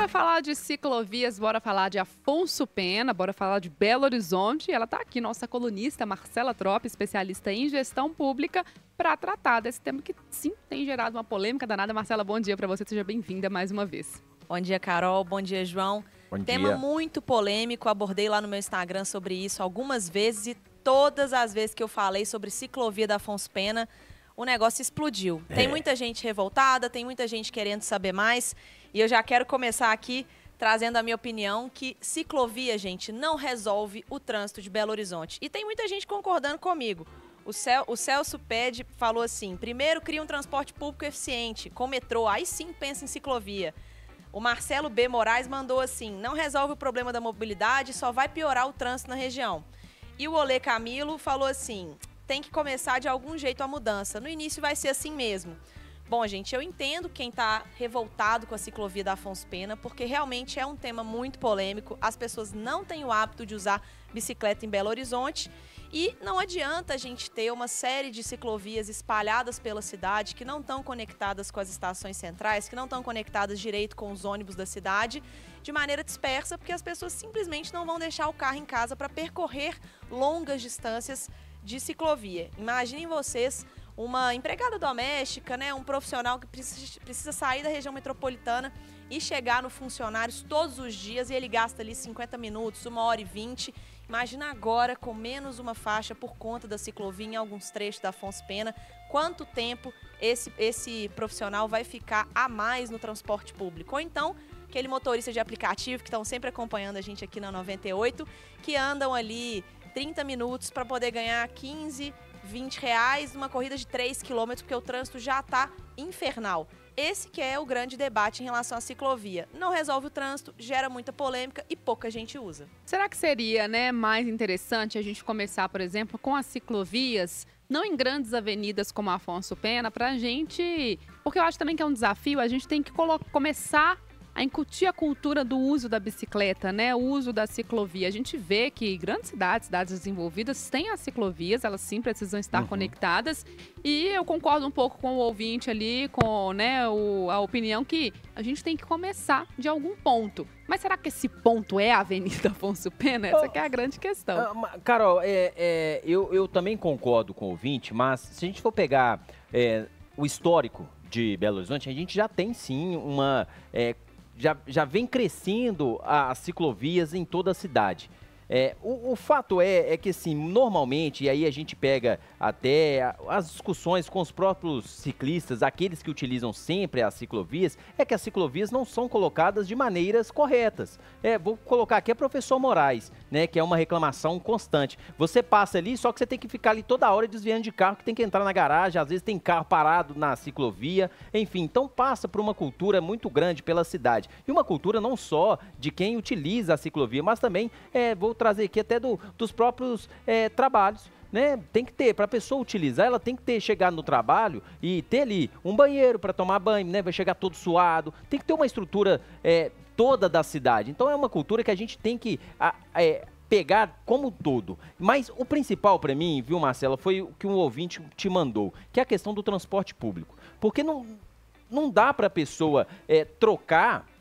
Bora falar de ciclovias, bora falar de Afonso Pena, bora falar de Belo Horizonte. Ela está aqui, nossa colunista Marcela Tropp, especialista em gestão pública, para tratar desse tema que sim tem gerado uma polêmica danada. Marcela, bom dia para você, seja bem-vinda mais uma vez. Bom dia, Carol. Bom dia, João. Tema muito polêmico, abordei lá no meu Instagram sobre isso algumas vezes e todas as vezes que eu falei sobre ciclovia da Afonso Pena, o negócio explodiu. Tem muita gente revoltada, tem muita gente querendo saber mais e eu já quero começar aqui trazendo a minha opinião que ciclovia, gente, não resolve o trânsito de Belo Horizonte. E tem muita gente concordando comigo. O Celso Pede falou assim, primeiro cria um transporte público eficiente, com metrô, aí sim pensa em ciclovia. O Marcelo B. Moraes mandou assim, não resolve o problema da mobilidade, só vai piorar o trânsito na região. E o Olê Camilo falou assim, tem que começar de algum jeito a mudança, no início vai ser assim mesmo. Bom, gente, eu entendo quem está revoltado com a ciclovia da Afonso Pena, porque realmente é um tema muito polêmico, as pessoas não têm o hábito de usar bicicleta em Belo Horizonte e não adianta a gente ter uma série de ciclovias espalhadas pela cidade que não estão conectadas com as estações centrais, que não estão conectadas direito com os ônibus da cidade, de maneira dispersa, porque as pessoas simplesmente não vão deixar o carro em casa para percorrer longas distâncias de ciclovia. Imaginem vocês uma empregada doméstica, né, um profissional que precisa sair da região metropolitana e chegar no funcionários todos os dias e ele gasta ali 50 minutos, 1h20. Imagina agora com menos uma faixa por conta da ciclovia em alguns trechos da Afonso Pena, quanto tempo esse profissional vai ficar a mais no transporte público. Ou então, aquele motorista de aplicativo que estão sempre acompanhando a gente aqui na 98, que andam ali 30 minutos para poder ganhar 15, 20 reais numa corrida de 3 quilômetros, porque o trânsito já está infernal. Esse que é o grande debate em relação à ciclovia. Não resolve o trânsito, gera muita polêmica e pouca gente usa. Será que seria, mais interessante a gente começar, por exemplo, com as ciclovias, não em grandes avenidas como a Afonso Pena, para a gente... Porque eu acho também que é um desafio, a gente tem que começar a incutir a cultura do uso da bicicleta, né? O uso da ciclovia. A gente vê que grandes cidades desenvolvidas têm as ciclovias, elas sim precisam estar conectadas. E eu concordo um pouco com o ouvinte ali, com a opinião que a gente tem que começar de algum ponto. Mas será que esse ponto é a Avenida Afonso Pena? Essa que é a grande questão. Carol, eu também concordo com o ouvinte, mas se a gente for pegar o histórico de Belo Horizonte, a gente já tem sim uma... Já vem crescendo as ciclovias em toda a cidade. O fato é que, assim, normalmente, e aí a gente pega até as discussões com os próprios ciclistas, aqueles que utilizam sempre as ciclovias, é que as ciclovias não são colocadas de maneiras corretas. Vou colocar aqui a professor Moraes, né, que é uma reclamação constante. Você passa ali, só que você tem que ficar ali toda hora desviando de carro, que tem que entrar na garagem, às vezes tem carro parado na ciclovia, enfim, então passa por uma cultura muito grande pela cidade. E uma cultura não só de quem utiliza a ciclovia, mas também, vou trazer aqui até dos próprios trabalhos, né? Tem que ter, para a pessoa utilizar, ela tem que ter chegado no trabalho e ter ali um banheiro para tomar banho, né? Vai chegar todo suado, tem que ter uma estrutura toda da cidade. Então é uma cultura que a gente tem que pegar como um todo. Mas o principal para mim, viu, Marcela, foi o que um ouvinte te mandou, que é a questão do transporte público. Porque não dá para a pessoa trocar,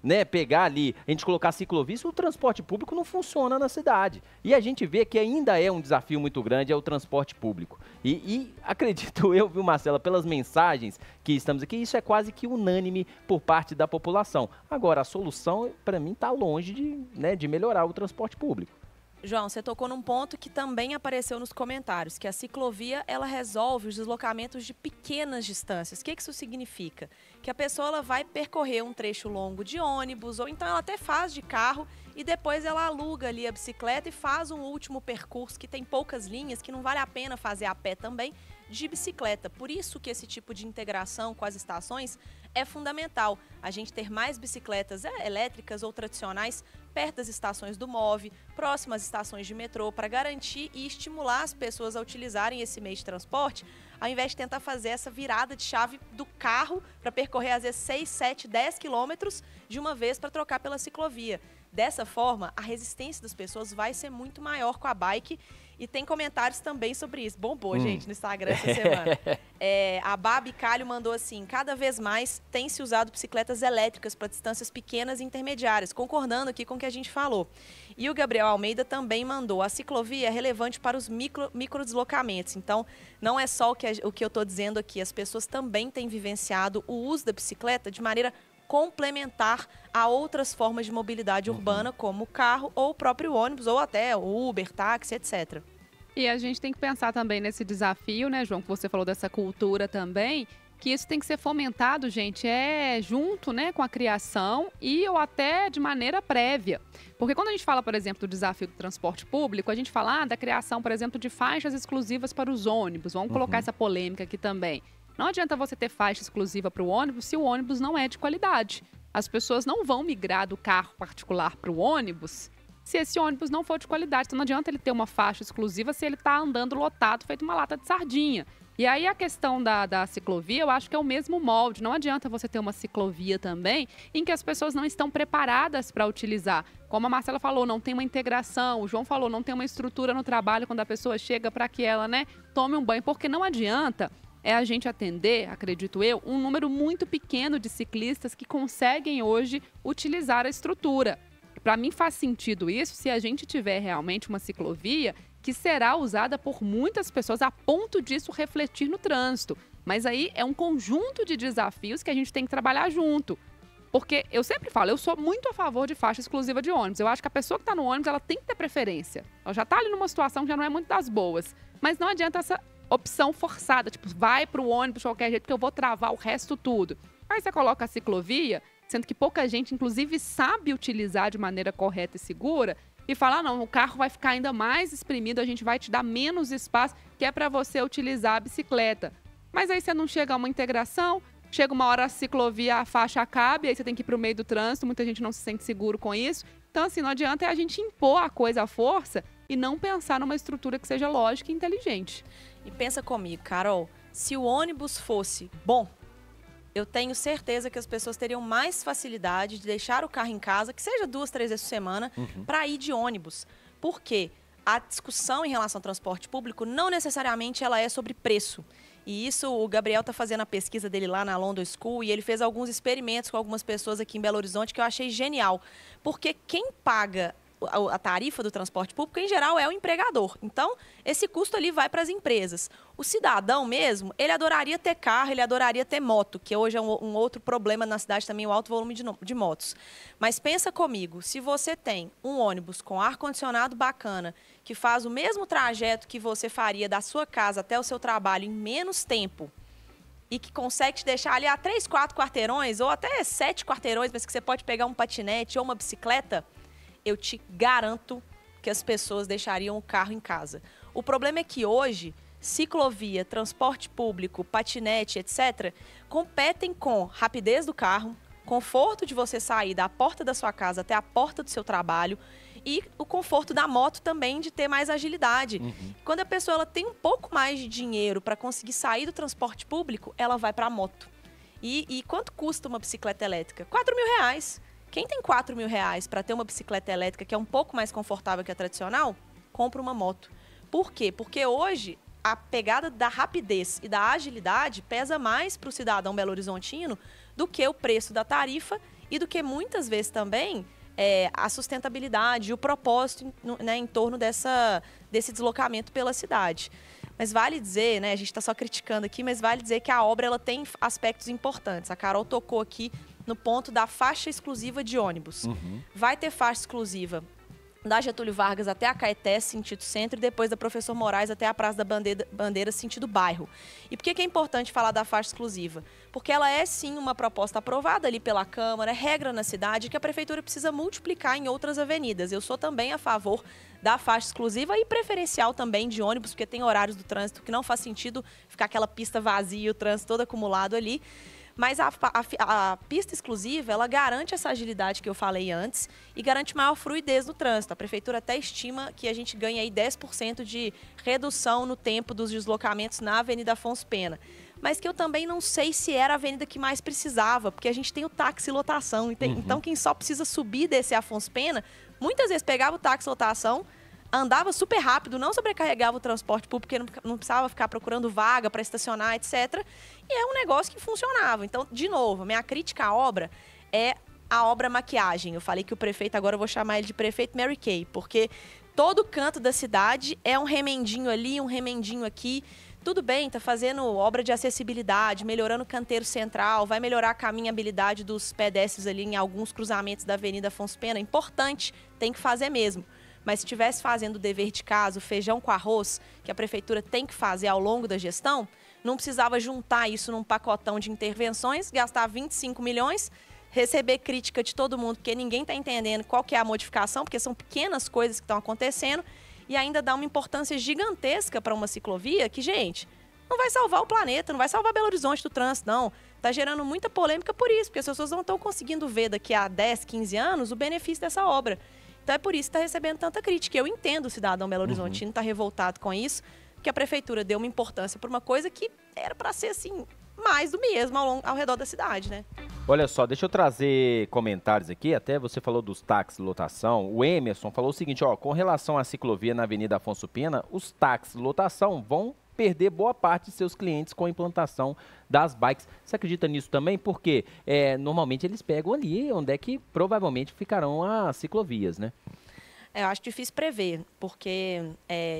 né, pegar ali, a gente colocar ciclovia, o transporte público não funciona na cidade. E a gente vê que ainda é um desafio muito grande, é o transporte público. E acredito eu, viu, Marcela, pelas mensagens que estamos aqui, isso é quase que unânime por parte da população. Agora, a solução, para mim, está longe de melhorar o transporte público. João, você tocou num ponto que também apareceu nos comentários, que a ciclovia, ela resolve os deslocamentos de pequenas distâncias. O que isso significa? Que a pessoa ela vai percorrer um trecho longo de ônibus, ou então ela até faz de carro e depois ela aluga ali a bicicleta e faz um último percurso que tem poucas linhas, que não vale a pena fazer a pé também, de bicicleta. Por isso que esse tipo de integração com as estações é fundamental. A gente ter mais bicicletas elétricas ou tradicionais perto das estações do MOVE, próximas às estações de metrô, para garantir e estimular as pessoas a utilizarem esse meio de transporte, ao invés de tentar fazer essa virada de chave do carro para percorrer, às vezes, 6, 7, 10 quilômetros de uma vez para trocar pela ciclovia. Dessa forma, a resistência das pessoas vai ser muito maior com a bike. E tem comentários também sobre isso. Bombou, gente, no Instagram essa semana. A Babi Calho mandou assim: cada vez mais tem se usado bicicletas elétricas para distâncias pequenas e intermediárias, concordando aqui com o que a gente falou. E o Gabriel Almeida também mandou: a ciclovia é relevante para os microdeslocamentos. Então, não é só o que eu estou dizendo aqui, as pessoas também têm vivenciado o uso da bicicleta de maneira complementar a outras formas de mobilidade urbana, como o carro ou o próprio ônibus, ou até o Uber, táxi, etc. E a gente tem que pensar também nesse desafio, né, João, que você falou dessa cultura também, que isso tem que ser fomentado, gente, junto, né, com a criação ou até de maneira prévia. Porque quando a gente fala, por exemplo, do desafio do transporte público, a gente fala da criação, por exemplo, de faixas exclusivas para os ônibus. Vamos colocar essa polêmica aqui também. Não adianta você ter faixa exclusiva para o ônibus se o ônibus não é de qualidade. As pessoas não vão migrar do carro particular para o ônibus se esse ônibus não for de qualidade. Então não adianta ele ter uma faixa exclusiva se ele está andando lotado, feito uma lata de sardinha. E aí a questão da ciclovia, eu acho que é o mesmo molde. Não adianta você ter uma ciclovia também em que as pessoas não estão preparadas para utilizar. Como a Marcela falou, não tem uma integração. O João falou, não tem uma estrutura no trabalho quando a pessoa chega para que ela, né, tome um banho. Porque não adianta a gente atender, acredito eu, um número muito pequeno de ciclistas que conseguem hoje utilizar a estrutura. Para mim faz sentido isso se a gente tiver realmente uma ciclovia que será usada por muitas pessoas a ponto disso refletir no trânsito. Mas aí é um conjunto de desafios que a gente tem que trabalhar junto. Porque eu sempre falo, eu sou muito a favor de faixa exclusiva de ônibus. Eu acho que a pessoa que está no ônibus, ela tem que ter preferência. Ela já está ali numa situação que já não é muito das boas. Mas não adianta essa opção forçada, tipo, vai para o ônibus de qualquer jeito que eu vou travar o resto tudo. Aí você coloca a ciclovia, sendo que pouca gente, inclusive, sabe utilizar de maneira correta e segura, e fala, não, o carro vai ficar ainda mais espremido, a gente vai te dar menos espaço, que é para você utilizar a bicicleta. Mas aí você não chega a uma integração, chega uma hora a ciclovia, a faixa acaba, e aí você tem que ir para o meio do trânsito, muita gente não se sente seguro com isso. Então, assim, não adianta a gente impor a coisa à força e não pensar numa estrutura que seja lógica e inteligente. E pensa comigo, Carol, se o ônibus fosse bom, eu tenho certeza que as pessoas teriam mais facilidade de deixar o carro em casa, que seja 2, 3 vezes por semana, para ir de ônibus. Por quê? A discussão em relação ao transporte público não necessariamente ela é sobre preço. E isso o Gabriel está fazendo a pesquisa dele lá na London School e ele fez alguns experimentos com algumas pessoas aqui em Belo Horizonte que eu achei genial. Porque quem paga a tarifa do transporte público, em geral, é o empregador. Então, esse custo ali vai para as empresas. O cidadão mesmo, ele adoraria ter carro, ele adoraria ter moto, que hoje é um outro problema na cidade também, o alto volume de motos. Mas pensa comigo, se você tem um ônibus com ar-condicionado bacana, que faz o mesmo trajeto que você faria da sua casa até o seu trabalho em menos tempo, e que consegue te deixar ali a 3, 4 quarteirões, ou até 7 quarteirões, mas que você pode pegar um patinete ou uma bicicleta, eu te garanto que as pessoas deixariam o carro em casa. O problema é que hoje, ciclovia, transporte público, patinete, etc., competem com rapidez do carro, conforto de você sair da porta da sua casa até a porta do seu trabalho e o conforto da moto também de ter mais agilidade. Quando a pessoa ela tem um pouco mais de dinheiro para conseguir sair do transporte público, ela vai para a moto. E quanto custa uma bicicleta elétrica? R$4.000. Quem tem R$4.000 para ter uma bicicleta elétrica que é um pouco mais confortável que a tradicional, compra uma moto. Por quê? Porque hoje a pegada da rapidez e da agilidade pesa mais para o cidadão belo-horizontino do que o preço da tarifa e do que muitas vezes também a sustentabilidade e o propósito, né, em torno desse deslocamento pela cidade. Mas vale dizer, né, a gente está só criticando aqui, mas vale dizer que a obra ela tem aspectos importantes. A Carol tocou aqui no ponto da faixa exclusiva de ônibus. Vai ter faixa exclusiva da Getúlio Vargas até a Caeté, sentido centro, e depois da Professor Moraes até a Praça da Bandeira, sentido bairro. E por que é importante falar da faixa exclusiva? Porque ela é, sim, uma proposta aprovada ali pela Câmara, é regra na cidade, que a Prefeitura precisa multiplicar em outras avenidas. Eu sou também a favor da faixa exclusiva e preferencial também de ônibus, porque tem horários do trânsito que não faz sentido ficar aquela pista vazia e o trânsito todo acumulado ali. Mas a pista exclusiva, ela garante essa agilidade que eu falei antes e garante maior fluidez no trânsito. A prefeitura até estima que a gente ganha aí 10% de redução no tempo dos deslocamentos na Avenida Afonso Pena. Mas que eu também não sei se era a avenida que mais precisava, porque a gente tem o táxi lotação. Então, quem só precisa subir e descer Afonso Pena, muitas vezes pegava o táxi lotação, andava super rápido, não sobrecarregava o transporte público, porque não precisava ficar procurando vaga para estacionar, etc. E é um negócio que funcionava. Então, de novo, minha crítica à obra é a obra maquiagem. Eu falei que o prefeito, agora eu vou chamar ele de prefeito Mary Kay, porque todo canto da cidade é um remendinho ali, um remendinho aqui. Tudo bem, tá fazendo obra de acessibilidade, melhorando o canteiro central, vai melhorar a caminhabilidade dos pedestres ali em alguns cruzamentos da Avenida Afonso Pena. Importante, tem que fazer mesmo. Mas se estivesse fazendo o dever de casa, o feijão com arroz, que a prefeitura tem que fazer ao longo da gestão, não precisava juntar isso num pacotão de intervenções, gastar 25 milhões, receber crítica de todo mundo, porque ninguém está entendendo qual que é a modificação, porque são pequenas coisas que estão acontecendo, e ainda dá uma importância gigantesca para uma ciclovia que, gente, não vai salvar o planeta, não vai salvar Belo Horizonte do trânsito, não. Está gerando muita polêmica por isso, porque as pessoas não estão conseguindo ver daqui a 10, 15 anos o benefício dessa obra. Então é por isso que está recebendo tanta crítica. Eu entendo o cidadão Belo Horizontino estar revoltado com isso, que a prefeitura deu uma importância para uma coisa que era para ser, assim, mais do mesmo ao redor da cidade, né? Olha só, deixa eu trazer comentários aqui, até você falou dos táxis lotação. O Emerson falou o seguinte, ó, com relação à ciclovia na Avenida Afonso Pena, os táxis lotação vão perder boa parte de seus clientes com a implantação das bikes. Você acredita nisso também? Porque normalmente eles pegam ali onde é que provavelmente ficarão as ciclovias, né? Eu acho difícil prever, porque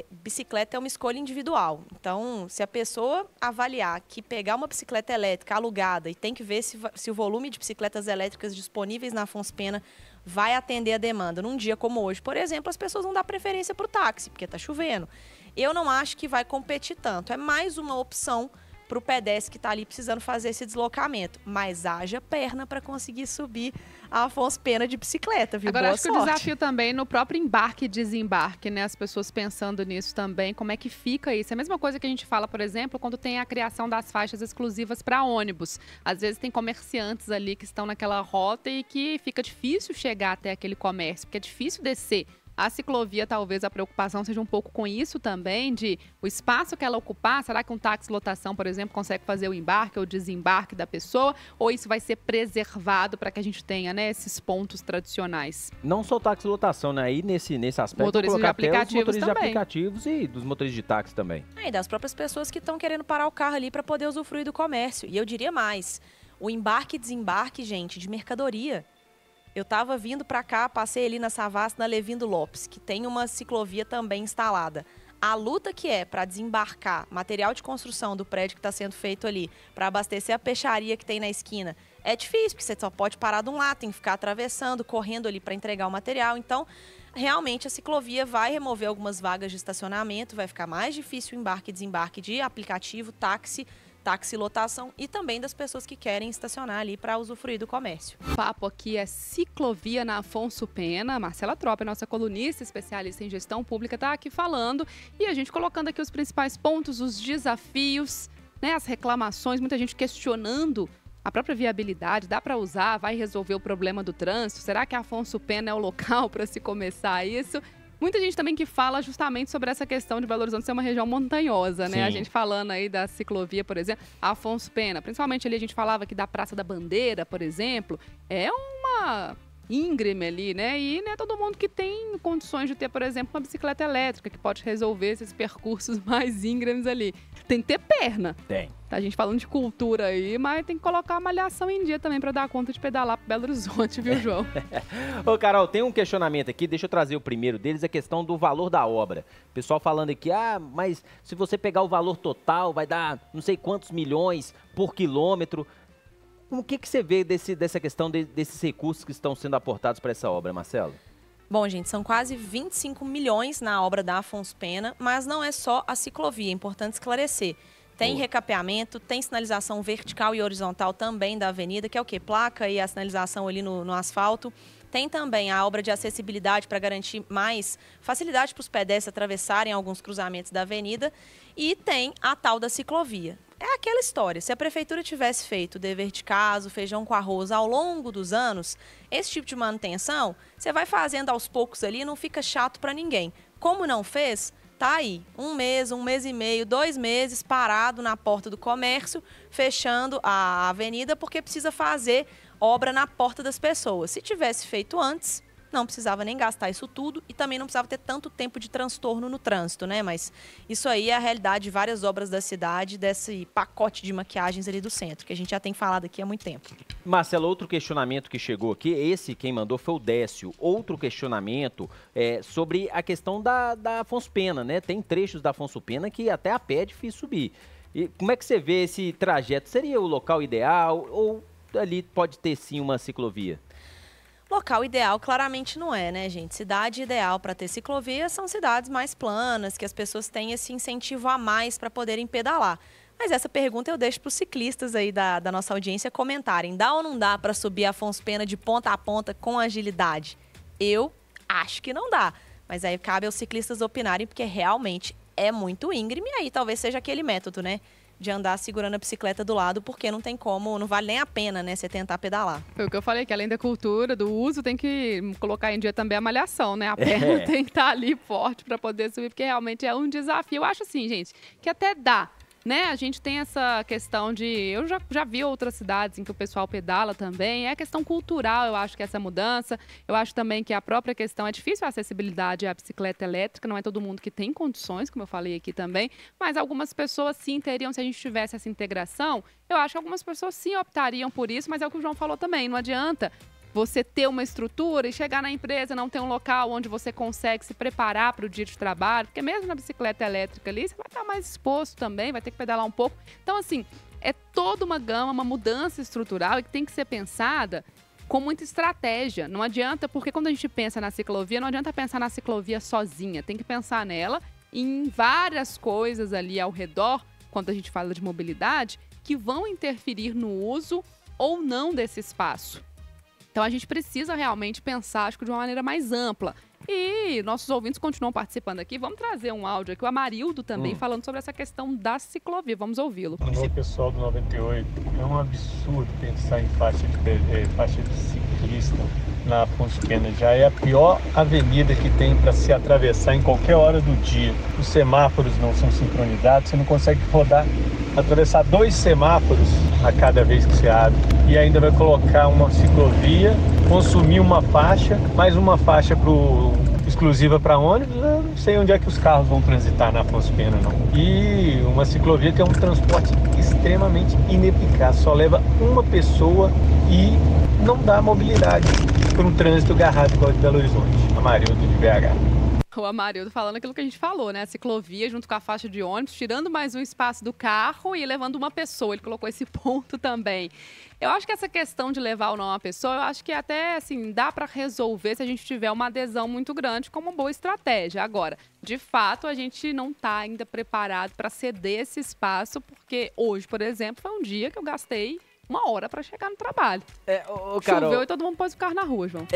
bicicleta é uma escolha individual. Então, se a pessoa avaliar que pegar uma bicicleta elétrica alugada e tem que ver se o volume de bicicletas elétricas disponíveis na Afonso Pena vai atender a demanda num dia como hoje, por exemplo, as pessoas vão dar preferência para o táxi, porque está chovendo. Eu não acho que vai competir tanto. É mais uma opção para o pedestre que está ali precisando fazer esse deslocamento. Mas haja perna para conseguir subir a Afonso Pena de bicicleta, viu? Agora, Boa acho sorte. que o desafio também no próprio embarque e desembarque, né? As pessoas pensando nisso também, como é que fica isso? É a mesma coisa que a gente fala, por exemplo, quando tem a criação das faixas exclusivas para ônibus. Às vezes tem comerciantes ali que estão naquela rota e que fica difícil chegar até aquele comércio, porque é difícil descer. A ciclovia, talvez a preocupação seja um pouco com isso também, de o espaço que ela ocupar, será que um táxi lotação, por exemplo, consegue fazer o embarque ou desembarque da pessoa? Ou isso vai ser preservado para que a gente tenha, né, esses pontos tradicionais? Não só táxi lotação, né? Aí nesse aspecto, motoristas de aplicativos os motoristas também. de aplicativos e dos motoristas de táxi também. E das próprias pessoas que estão querendo parar o carro ali para poder usufruir do comércio. E eu diria mais, o embarque e desembarque, gente, de mercadoria. Eu estava vindo para cá, passei ali na Savassi, na Levindo Lopes, que tem uma ciclovia também instalada. A luta que é para desembarcar material de construção do prédio que está sendo feito ali, para abastecer a peixaria que tem na esquina, é difícil, porque você só pode parar de um lado, tem que ficar atravessando, correndo ali para entregar o material. Então, realmente, a ciclovia vai remover algumas vagas de estacionamento, vai ficar mais difícil o embarque e desembarque de aplicativo, táxi lotação e também das pessoas que querem estacionar ali para usufruir do comércio. O papo aqui é ciclovia na Afonso Pena. Marcela Troppi, nossa colunista, especialista em gestão pública, está aqui falando e a gente colocando aqui os principais pontos, os desafios, né, as reclamações, muita gente questionando a própria viabilidade, dá para usar, vai resolver o problema do trânsito? Será que a Afonso Pena é o local para se começar isso? Muita gente também que fala justamente sobre essa questão de Belo Horizonte ser uma região montanhosa, né? Sim. A gente falando aí da ciclovia, por exemplo, Afonso Pena. Principalmente ali a gente falava aqui da Praça da Bandeira, por exemplo. É uma íngreme ali, né? E não é todo mundo que tem condições de ter, por exemplo, uma bicicleta elétrica que pode resolver esses percursos mais íngremes ali. Tem que ter perna. Tem. Tá a gente falando de cultura aí, mas tem que colocar a malhação em dia também para dar conta de pedalar pro Belo Horizonte, viu, João? Ô, Carol, tem um questionamento aqui, deixa eu trazer o primeiro deles, a questão do valor da obra. O pessoal falando aqui, mas se você pegar o valor total, vai dar não sei quantos milhões por quilômetro. O que você vê dessa questão desses recursos que estão sendo aportados para essa obra, Marcelo? Bom, gente, são quase 25 milhões na obra da Afonso Pena, mas não é só a ciclovia, é importante esclarecer. Tem recapeamento, tem sinalização vertical e horizontal também da avenida, que é o quê? Placa e a sinalização ali no asfalto. Tem também a obra de acessibilidade para garantir mais facilidade para os pedestres atravessarem alguns cruzamentos da avenida. E tem a tal da ciclovia. É aquela história, se a prefeitura tivesse feito o dever de casa, o feijão com arroz ao longo dos anos, esse tipo de manutenção, você vai fazendo aos poucos ali, não fica chato para ninguém. Como não fez, tá aí, 1 mês e meio, 2 meses parado na porta do comércio, fechando a avenida porque precisa fazer obra na porta das pessoas. Se tivesse feito antes, não precisava nem gastar isso tudo e também não precisava ter tanto tempo de transtorno no trânsito, né? Mas isso aí é a realidade de várias obras da cidade, desse pacote de maquiagens ali do centro, que a gente já tem falado aqui há muito tempo. Marcelo, outro questionamento que chegou aqui, quem mandou foi o Décio. Outro questionamento sobre a questão da Afonso Pena, né? Tem trechos da Afonso Pena que até a pé é difícil subir. E como é que você vê esse trajeto? Seria o local ideal ou ali pode ter sim uma ciclovia? Local ideal claramente não é, né, gente? Cidade ideal para ter ciclovia são cidades mais planas, que as pessoas têm esse incentivo a mais para poderem pedalar. Mas essa pergunta eu deixo para os ciclistas aí da nossa audiência comentarem. Dá ou não dá para subir Afonso Pena de ponta a ponta com agilidade? Eu acho que não dá. Mas aí cabe aos ciclistas opinarem, porque realmente é muito íngreme. E aí talvez seja aquele método, né? De andar segurando a bicicleta do lado, porque não tem como, não vale nem a pena, né, você tentar pedalar. Foi o que eu falei, que além da cultura, do uso, tem que colocar em dia também a malhação, né? A perna tem que estar ali forte para poder subir, porque realmente é um desafio. Eu acho assim, gente, que até dá, né? A gente tem essa questão de... Eu já vi outras cidades em que o pessoal pedala também. É a questão cultural, eu acho que essa mudança. Eu acho também que a própria questão... É difícil a acessibilidade à bicicleta elétrica. Não é todo mundo que tem condições, como eu falei aqui também. Mas algumas pessoas sim teriam, se a gente tivesse essa integração. Eu acho que algumas pessoas sim optariam por isso. Mas é o que o João falou também. Não adianta você ter uma estrutura e chegar na empresa, não ter um local onde você consegue se preparar para o dia de trabalho, porque mesmo na bicicleta elétrica ali, você vai estar mais exposto também, vai ter que pedalar um pouco. Então, assim, é toda uma gama, uma mudança estrutural e que tem que ser pensada com muita estratégia. Não adianta, porque quando a gente pensa na ciclovia, não adianta pensar na ciclovia sozinha, tem que pensar nela em várias coisas ali ao redor, quando a gente fala de mobilidade, que vão interferir no uso ou não desse espaço. Então, a gente precisa realmente pensar, acho que de uma maneira mais ampla. E nossos ouvintes continuam participando aqui. Vamos trazer um áudio aqui, o Amarildo também, falando sobre essa questão da ciclovia. Vamos ouvi-lo. Alô, pessoal do 98. É um absurdo pensar em faixa de ciclista na Afonso Pena. Já é a pior avenida que tem para se atravessar em qualquer hora do dia. Os semáforos não são sincronizados, você não consegue atravessar 2 semáforos a cada vez que você abre. E ainda vai colocar uma ciclovia, consumir uma faixa, mais uma faixa exclusiva para ônibus. Eu não sei onde é que os carros vão transitar na Afonso Pena, não. E uma ciclovia que é um transporte extremamente ineficaz, só leva uma pessoa e não dá mobilidade para um trânsito garrado igual de Belo Horizonte. Amarildo de BH. O Amarildo falando aquilo que a gente falou, né? A ciclovia junto com a faixa de ônibus, tirando mais um espaço do carro e levando uma pessoa. Ele colocou esse ponto também. Eu acho que essa questão de levar ou não uma pessoa, eu acho que até, assim, dá para resolver se a gente tiver uma adesão muito grande como boa estratégia. Agora, de fato, a gente não está ainda preparado para ceder esse espaço, porque hoje, por exemplo, foi um dia que eu gastei 1 hora para chegar no trabalho. Carol, choveu e todo mundo pôs o carro na rua, João.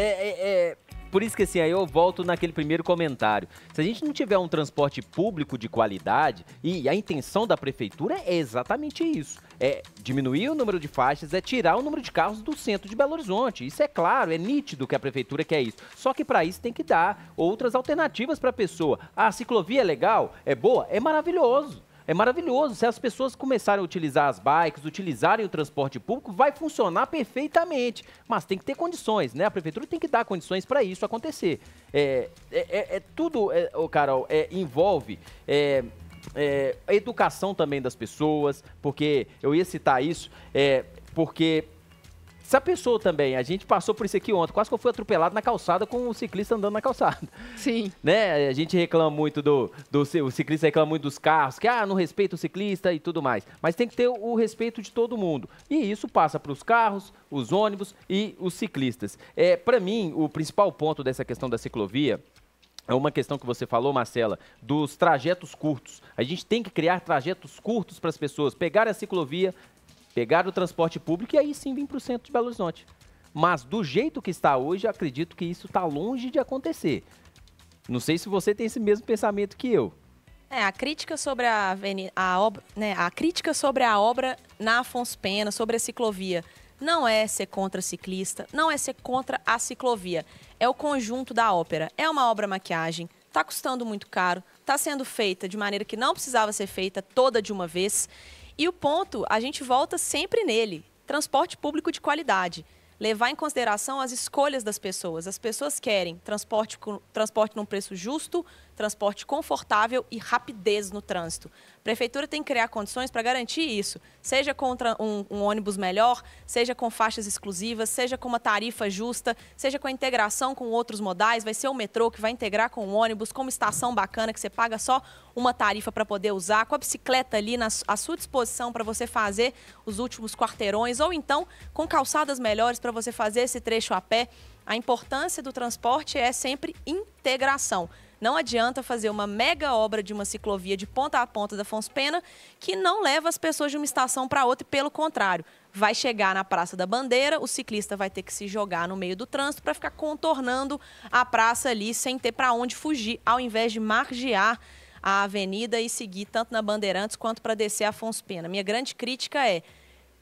Por isso que assim, aí eu volto naquele primeiro comentário. Se a gente não tiver um transporte público de qualidade, e a intenção da prefeitura é exatamente isso. É diminuir o número de faixas, é tirar o número de carros do centro de Belo Horizonte. Isso é claro, é nítido que a prefeitura quer isso. Só que para isso tem que dar outras alternativas para a pessoa. A ciclovia é legal? É boa? É maravilhoso. É maravilhoso. Se as pessoas começarem a utilizar as bikes, utilizarem o transporte público, vai funcionar perfeitamente. Mas tem que ter condições, né? A prefeitura tem que dar condições para isso acontecer. Tudo, Carol, envolve a educação também das pessoas, porque eu ia citar isso, porque... Se a pessoa também, a gente passou por isso aqui ontem, quase que eu fui atropelado na calçada com o ciclista andando na calçada. Sim. Né? A gente reclama muito o ciclista reclama muito dos carros, que não respeita o ciclista e tudo mais. Mas tem que ter o respeito de todo mundo. E isso passa para os carros, os ônibus e os ciclistas. Para mim, o principal ponto dessa questão da ciclovia é uma questão que você falou, Marcela, dos trajetos curtos. A gente tem que criar trajetos curtos para as pessoas pegarem a ciclovia, pegar o transporte público e aí sim vir para o centro de Belo Horizonte. Mas do jeito que está hoje, acredito que isso está longe de acontecer. Não sei se você tem esse mesmo pensamento que eu. A crítica sobre a crítica sobre a obra na Afonso Pena, sobre a ciclovia, não é ser contra ciclista, não é ser contra a ciclovia. É o conjunto da ópera. É uma obra maquiagem, está custando muito caro, está sendo feita de maneira que não precisava ser feita toda de uma vez. E o ponto, a gente volta sempre nele. Transporte público de qualidade. Levar em consideração as escolhas das pessoas. As pessoas querem transporte num preço justo, transporte confortável e rapidez no trânsito. A prefeitura tem que criar condições para garantir isso, seja com um ônibus melhor, seja com faixas exclusivas, seja com uma tarifa justa, seja com a integração com outros modais. Vai ser o metrô que vai integrar com o ônibus, com uma estação bacana que você paga só uma tarifa para poder usar, com a bicicleta ali à sua disposição para você fazer os últimos quarteirões, ou então com calçadas melhores para você fazer esse trecho a pé. A importância do transporte é sempre integração. Não adianta fazer uma mega obra de uma ciclovia de ponta a ponta da Afonso Pena que não leva as pessoas de uma estação para outra, e pelo contrário, vai chegar na Praça da Bandeira, o ciclista vai ter que se jogar no meio do trânsito para ficar contornando a praça ali sem ter para onde fugir, ao invés de margear a avenida e seguir tanto na Bandeirantes quanto para descer a Afonso Pena. Minha grande crítica é: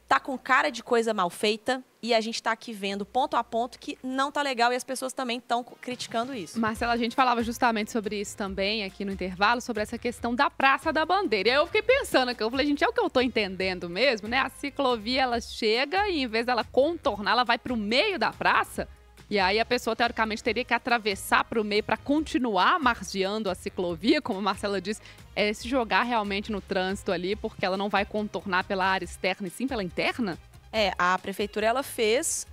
tá com cara de coisa mal feita e a gente tá aqui vendo ponto a ponto que não tá legal e as pessoas também estão criticando isso. Marcela, a gente falava justamente sobre isso também aqui no intervalo, sobre essa questão da Praça da Bandeira. E aí eu fiquei pensando aqui, eu falei, gente, é o que eu tô entendendo mesmo, né? A ciclovia, ela chega e em vez dela contornar, ela vai pro meio da praça. E aí a pessoa, teoricamente, teria que atravessar para o meio para continuar margeando a ciclovia, como a Marcela disse, se jogar realmente no trânsito ali, porque ela não vai contornar pela área externa e sim pela interna? A prefeitura,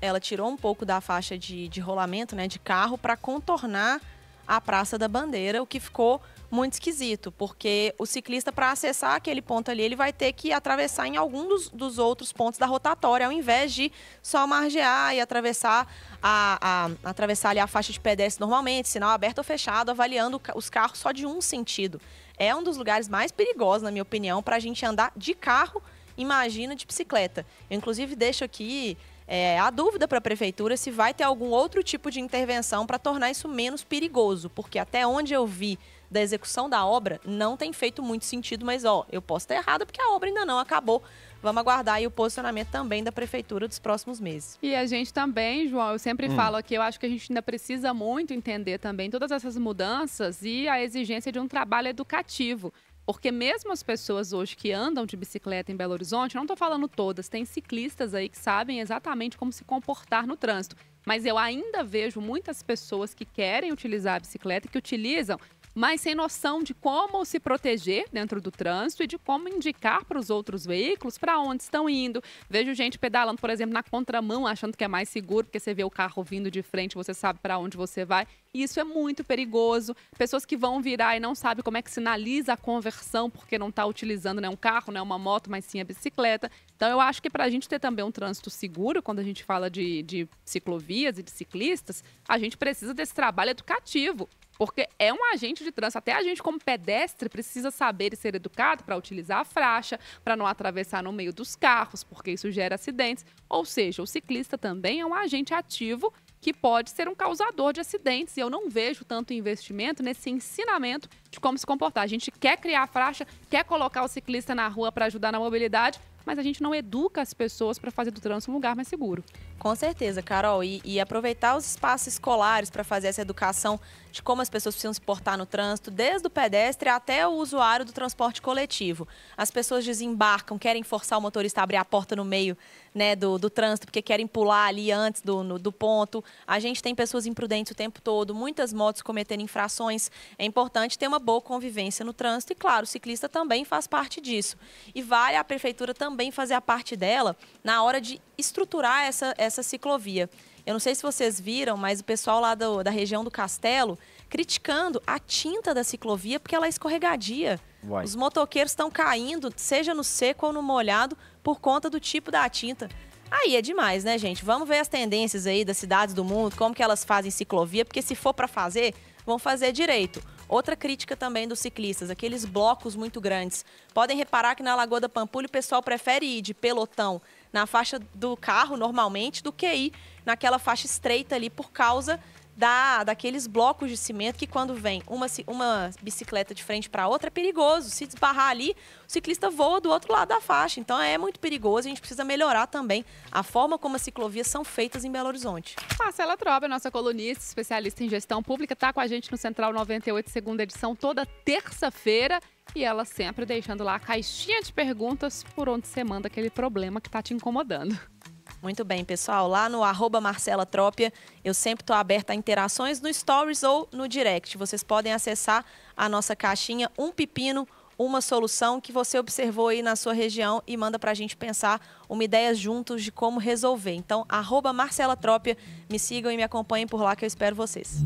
ela tirou um pouco da faixa de rolamento, né, de carro, para contornar a Praça da Bandeira, o que ficou muito esquisito, porque o ciclista, para acessar aquele ponto ali, ele vai ter que atravessar em algum dos outros pontos da rotatória, ao invés de só margear e atravessar ali a faixa de pedestre normalmente, sinal aberto ou fechado, avaliando os carros só de um sentido. É um dos lugares mais perigosos, na minha opinião, para a gente andar de carro, imagina de bicicleta. Eu, inclusive, deixo aqui a dúvida para a prefeitura se vai ter algum outro tipo de intervenção para tornar isso menos perigoso, porque até onde eu vi da execução da obra, não tem feito muito sentido, mas eu posso estar errada porque a obra ainda não acabou. Vamos aguardar aí o posicionamento também da prefeitura dos próximos meses. E a gente também, João, eu sempre falo aqui, eu acho que a gente ainda precisa muito entender também todas essas mudanças e a exigência de um trabalho educativo. Porque mesmo as pessoas hoje que andam de bicicleta em Belo Horizonte, não estou falando todas, tem ciclistas aí que sabem exatamente como se comportar no trânsito. Mas eu ainda vejo muitas pessoas que querem utilizar a bicicleta, que utilizam, mas sem noção de como se proteger dentro do trânsito e de como indicar para os outros veículos para onde estão indo. Vejo gente pedalando, por exemplo, na contramão, achando que é mais seguro, porque você vê o carro vindo de frente, você sabe para onde você vai. E isso é muito perigoso. Pessoas que vão virar e não sabem como é que sinaliza a conversão, porque não está utilizando, né, um carro, né, uma moto, mas sim a bicicleta. Então, eu acho que para a gente ter também um trânsito seguro, quando a gente fala de ciclovias e de ciclistas, a gente precisa desse trabalho educativo. Porque é um agente de trânsito. Até a gente, como pedestre, precisa saber e ser educado para utilizar a faixa, para não atravessar no meio dos carros, porque isso gera acidentes. Ou seja, o ciclista também é um agente ativo que pode ser um causador de acidentes. E eu não vejo tanto investimento nesse ensinamento de como se comportar. A gente quer criar a faixa, quer colocar o ciclista na rua para ajudar na mobilidade, mas a gente não educa as pessoas para fazer do trânsito um lugar mais seguro. Com certeza, Carol. E aproveitar os espaços escolares para fazer essa educação de como as pessoas precisam se portar no trânsito, desde o pedestre até o usuário do transporte coletivo. As pessoas desembarcam, querem forçar o motorista a abrir a porta no meio, né, do trânsito, porque querem pular ali antes do ponto. A gente tem pessoas imprudentes o tempo todo, muitas motos cometendo infrações. É importante ter uma boa convivência no trânsito e, claro, o ciclista também faz parte disso. E vale a prefeitura também fazer a parte dela na hora de estruturar essa ciclovia. Eu não sei se vocês viram, mas o pessoal lá da região do Castelo criticando a tinta da ciclovia porque ela é escorregadia. Uai. Os motoqueiros estão caindo, seja no seco ou no molhado, por conta do tipo da tinta. Aí é demais, né, gente? Vamos ver as tendências aí das cidades do mundo, como que elas fazem ciclovia, porque se for para fazer, vão fazer direito. Outra crítica também dos ciclistas, aqueles blocos muito grandes. Podem reparar que na Lagoa da Pampulha o pessoal prefere ir de pelotão na faixa do carro, normalmente, do que ir naquela faixa estreita ali por causa daqueles blocos de cimento que quando vem uma bicicleta de frente para outra é perigoso. Se desbarrar ali, o ciclista voa do outro lado da faixa. Então é muito perigoso. A gente precisa melhorar também a forma como as ciclovias são feitas em Belo Horizonte. Marcela Trober, nossa colunista, especialista em gestão pública, está com a gente no Central 98, segunda edição, toda terça-feira. E ela sempre deixando lá a caixinha de perguntas por onde você manda aquele problema que está te incomodando. Muito bem, pessoal. Lá no @MarcelaTrópia, eu sempre estou aberta a interações no Stories ou no Direct. Vocês podem acessar a nossa caixinha Um Pepino, uma solução que você observou aí na sua região e manda para a gente pensar uma ideia juntos de como resolver. Então, @MarcelaTrópia, me sigam e me acompanhem por lá que eu espero vocês.